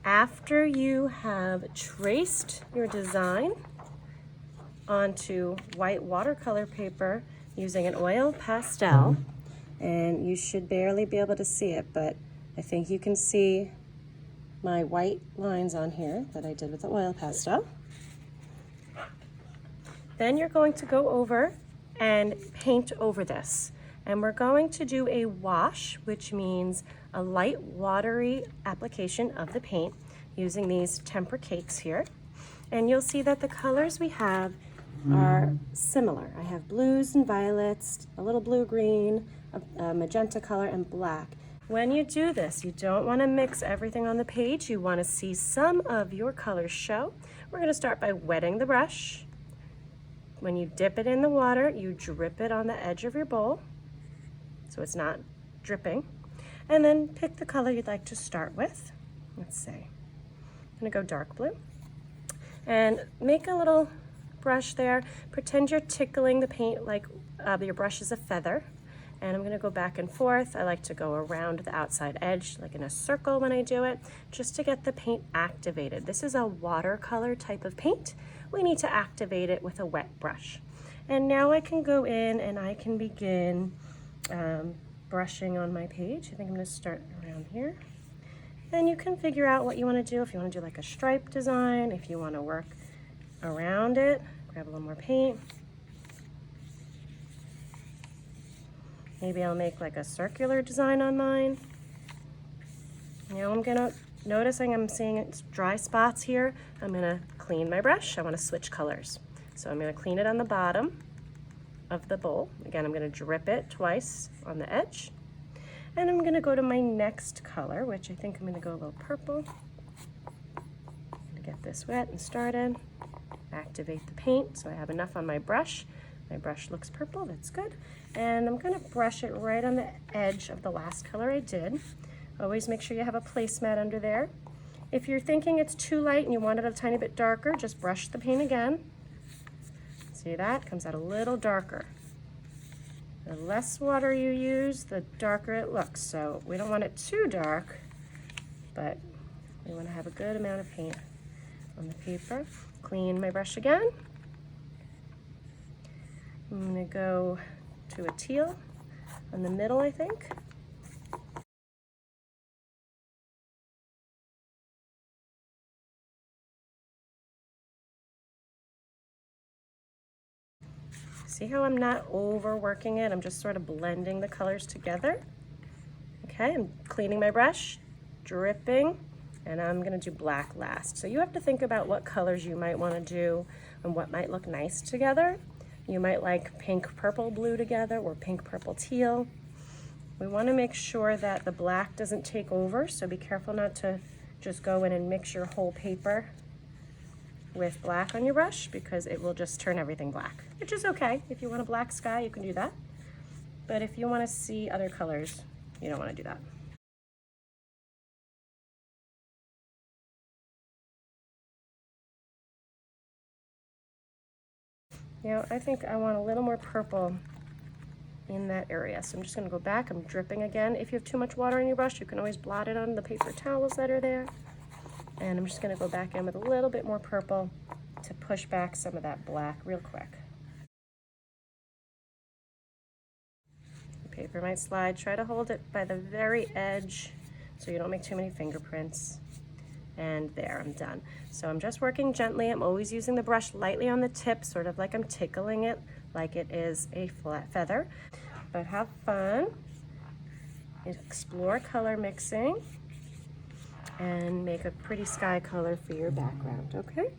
After you have traced your design onto white watercolor paper using an oil pastel, and you should barely be able to see it, but I think you can see my white lines on here that I did with the oil pastel. Then you're going to go over and paint over this. And we're going to do a wash, which means a light watery application of the paint using these tempera cakes here. And you'll see that the colors we have are similar. I have blues and violets, a little blue-green, a magenta color, and black. When you do this, you don't want to mix everything on the page. You want to see some of your colors show. We're going to start by wetting the brush. When you dip it in the water, you drip it on the edge of your bowl so it's not dripping. And then pick the color you'd like to start with. Let's say, I'm going to go dark blue. And make a little brush there. Pretend you're tickling the paint like your brush is a feather. And I'm going to go back and forth. I like to go around the outside edge, like in a circle when I do it, just to get the paint activated. This is a watercolor type of paint. We need to activate it with a wet brush. And now I can go in and I can begin brushing on my page. I think I'm going to start around here. Then you can figure out what you want to do. If you want to do like a stripe design, if you want to work around it, grab a little more paint. Maybe I'll make like a circular design on mine. Now noticing I'm seeing dry spots here. I'm gonna clean my brush. I wanna switch colors. So I'm gonna clean it on the bottom of the bowl. Again, I'm gonna drip it twice on the edge. And I'm gonna go to my next color, which I think I'm gonna go a little purple. I'm gonna get this wet and started. Activate the paint so I have enough on my brush. My brush looks purple, that's good. And I'm gonna brush it right on the edge of the last color I did. Always make sure you have a placemat under there. If you're thinking it's too light and you want it a tiny bit darker, just brush the paint again. See that? Comes out a little darker. The less water you use, the darker it looks. So we don't want it too dark, but we wanna have a good amount of paint on the paper. Clean my brush again. I'm gonna go to a teal in the middle, I think. See how I'm not overworking it? I'm just sort of blending the colors together. Okay, I'm cleaning my brush, dripping, and I'm gonna do black last. So you have to think about what colors you might wanna do and what might look nice together. You might like pink, purple, blue together, or pink, purple, teal. We want to make sure that the black doesn't take over, so be careful not to just go in and mix your whole paper with black on your brush, because it will just turn everything black, which is okay. If you want a black sky, you can do that. But if you want to see other colors, you don't want to do that. You know, I think I want a little more purple in that area. So I'm just gonna go back, I'm dripping again. If you have too much water in your brush, you can always blot it on the paper towels that are there. And I'm just gonna go back in with a little bit more purple to push back some of that black real quick. The paper might slide. Try to hold it by the very edge so you don't make too many fingerprints. And there, I'm done. So I'm just working gently. I'm always using the brush lightly on the tip, sort of like I'm tickling it, like it is a flat feather. But have fun, explore color mixing, and make a pretty sky color for your background, okay?